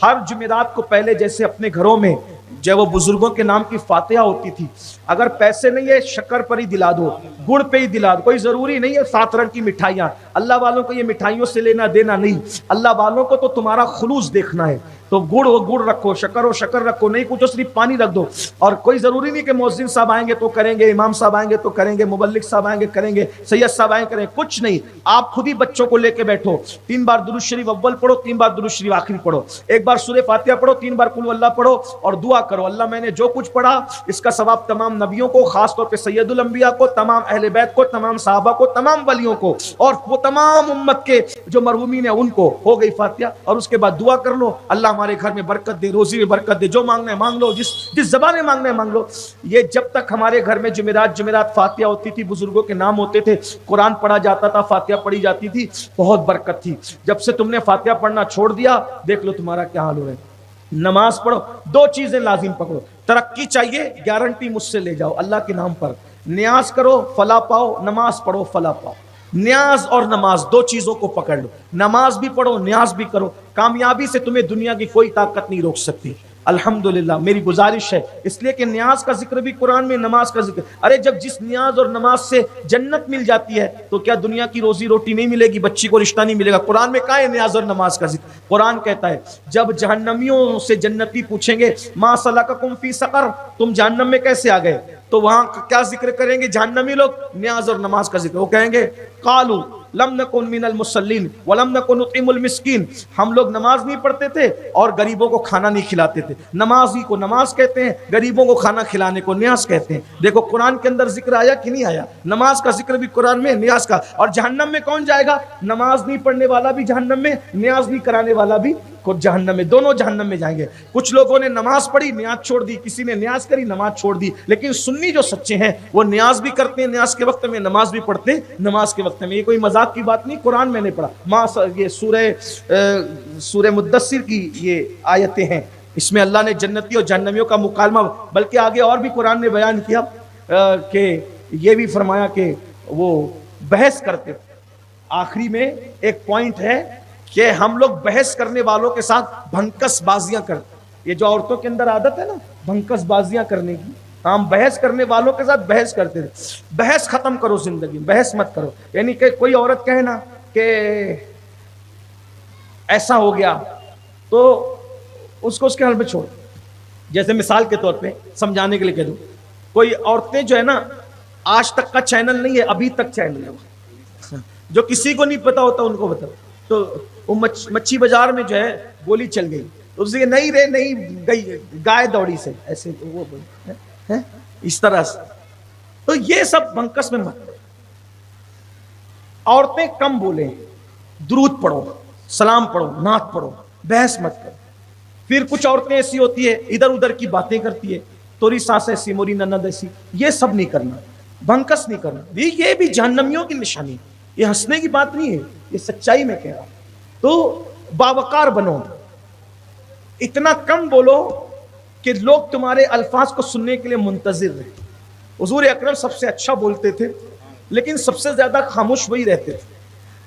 ہر جمعرات کو پہلے جیسے اپنے گھروں میں جو وہ بزرگوں کے نام کی فاتحہ ہوتی تھی، اگر پیسے نہیں ہے شکر پر ہی دلا دو، گڑ پہ ہی دلا دو، کوئی ضروری نہیں ہے 7 رنگ کی مٹھائیاں. اللہ والوں کو یہ مٹھائیوں سے لینا دینا نہیں، اللہ والوں کو تو تمہارا خلوص دیکھنا ہے. تو گڑ ہو گڑ رکھو، شکر ہو شکر رکھو، نہیں کچھ صرف پانی رکھ دو. اور کوئی ضروری نہیں کہ مؤذن صاحب آئیں گے تو کریں گے، امام صاحب آئیں گے تو کریں گے، مبلغ صاحب آئیں گے کریں گے، سید صاحب آئیں گے کریں گے، کچھ نہیں. آپ خود ہی بچوں کو لے کے بیٹھو، 3 بار درود شریف اول پڑھو، 3 بار درود شریف آخری پڑھو، 1 بار سورہ فاتحہ پڑھو، 3 بار قل اللہ پڑھو اور دعا کرو اللہ میں نے جو کچھ پڑھا اس کا ثواب تمام نبیوں کو، خاص طور پہ سید الانبیاء کو، تمام اہل بیت کو، تمام صحابہ کو، تمام ولیوں کو اور وہ تمام امت کے جو مرحومین ہیں ان کو. ہو گئی فاتحہ. اور اس کے بعد دعا کر لو اللہ ہمارے گھر میں برکت دے، روزی میں برکت دے، جو مانگنا ہے مانگ لو، جس زبان میں مانگنا ہے مانگ لو. یہ جب تک ہمارے گھر میں جمعرات فاتحہ ہوتی تھی، بزرگوں کے نام ہوتے تھے، قرآن پڑھا جاتا تھا، فاتحہ پڑھی جاتی تھی، بہت برکت تھی. جب سے تم نے فاتحہ پڑھنا چھوڑ دیا دیکھ لو تمہارا کیا حال ہو رہا ہے. نماز پڑھو، 2 چیزیں لازم پکڑو. ترقی چاہیے، گارنٹی مجھ سے لے جاؤ اللہ کے نام پر. نیاز کرو فلاح پاؤ، نماز پڑھو فلاح پاؤ. نیاز اور نماز 2 چیزوں کو پکڑ لو. نماز بھی پڑھو، نیاز بھی کرو. کامیابی سے تمہیں دنیا کی کوئی طاقت نہیں روک سکتی. الحمدللہ میری گزارش ہے، اس لیے کہ نیاز کا ذکر بھی قرآن میں، نماز کا ذکر. ارے جب جس نیاز اور نماز سے جنت مل جاتی ہے تو کیا دنیا کی روزی روٹی نہیں ملے گی، بچی کو رشتہ نہیں ملے گا؟ قرآن میں کہاں ہے نیاز اور نماز کا ذکر؟ قرآن کہتا ہے جب جہنمیوں سے جنتی پوچھیں گے ما سلککم فی سقر، تم جہنم میں کیسے آ گئے، تو وہاں کیا ذکر کریں گے جہنمی لوگ؟ نیاز اور نماز کا ذکر. وہ کہیں گے قالوا لم نکن من المصلین ولم نکن نطعم المسکین، ہم لوگ نماز نہیں پڑھتے تھے اور غریبوں کو کھانا نہیں کھلاتے تھے. نمازی کو نماز کہتے ہیں، غریبوں کو کھانا کھلانے کو نیاز کہتے ہیں. دیکھو قرآن کے اندر ذکر آیا کہ نہیں آیا؟ نماز کا ذکر بھی قرآن میں، نیاز کا. اور جہنم میں کون جائے گا؟ نماز نہیں پڑھنے والا بھی جہنم میں، نیاز نہیں کرانے والا بھی جہنم میں، دونوں جہنم میں جائیں گے. کچھ لوگوں نے نماز پڑھی نیاز چھوڑ دی، کسی نے نیاز کری نماز چھوڑ دی. لیکن سنی جو سچے ہیں وہ نیاز بھی کرتے ہیں نیاز کے وقت میں، نماز بھی پڑھتے ہیں نماز کے وقت میں. یہ کوئی مذاق کی بات نہیں، قرآن میں نے پڑھا. یہ سورہ مدثر کی یہ آیتیں ہیں، اس میں اللہ نے جنتی اور جہنمیوں کا مکالمہ، بلکہ آگے اور بھی قرآن نے بیان کیا کہ یہ بھی فرمایا کہ وہ بحث کرتے. آخری میں ایک پوائنٹ ہے کہ ہم لوگ بحث کرنے والوں کے ساتھ بھنکس بازیاں کرتے. یہ جو عورتوں کے اندر عادت ہے نا بھنکس بازیاں کرنے کی، ہم بحث کرنے والوں کے ساتھ بحث کرتے تھے. بحث ختم کرو زندگی میں، بحث مت کرو. یعنی کہ کوئی عورت کہے نا کہ ایسا ہو گیا تو اس کو اس کے حال میں چھوڑ. جیسے مثال کے طور پہ سمجھانے کے لیے کہہ دوں، کوئی عورتیں جو ہے نا آج تک کا چینل نہیں ہے، ابھی تک چینل ہے، جو کسی کو نہیں پتا ہوتا ان کو بتاؤ. تو وہ مچھی بازار میں جو ہے گولی چل گئی تو اس نہیں رے نہیں گئی گائے دوڑی سے ایسے وہ اس طرح سے. تو یہ سب بنکس میں مت. عورتیں کم بولیں، درود پڑھو، سلام پڑھو، نعت پڑھو، بحث مت کرو. پھر کچھ عورتیں ایسی ہوتی ہے ادھر ادھر کی باتیں کرتی ہے، توری ساس ایسی موری نند ایسی، یہ سب نہیں کرنا، بنکس نہیں کرنا. یہ بھی جہنمیوں کی نشانی ہے، یہ ہنسنے کی بات نہیں ہے، یہ سچائی میں کہہ رہا ہوں. تو باوقار بنو، اتنا کم بولو کہ لوگ تمہارے الفاظ کو سننے کے لیے منتظر رہیں. حضور اکرم سب سے اچھا بولتے تھے لیکن سب سے زیادہ خاموش وہی رہتے تھے.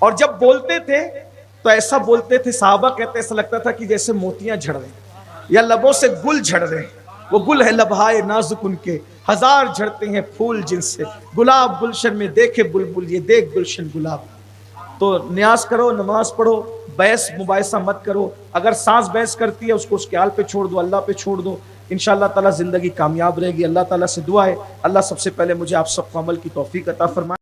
اور جب بولتے تھے تو ایسا بولتے تھے، صحابہ کہتے ایسا لگتا تھا کہ جیسے موتیاں جھڑ رہے ہیں یا لبوں سے گل جھڑ رہے ہیں. وہ گل ہے لبہائے نازک ان کے، ہزار جھڑتے ہیں پھول جن سے، گلاب گلشن میں دیکھے بلبل، یہ دیکھ گلشن گلاب. تو نیاز کرو، نماز پڑھو، بحث مباحثہ مت کرو. اگر سانس بحث کرتی ہے اس کو اس کے حال پہ چھوڑ دو، اللہ پہ چھوڑ دو. انشاءاللہ تعالیٰ زندگی کامیاب رہے گی. اللہ تعالیٰ سے دعا ہے اللہ سب سے پہلے مجھے آپ سب کو عمل کی توفیق عطا فرمائے.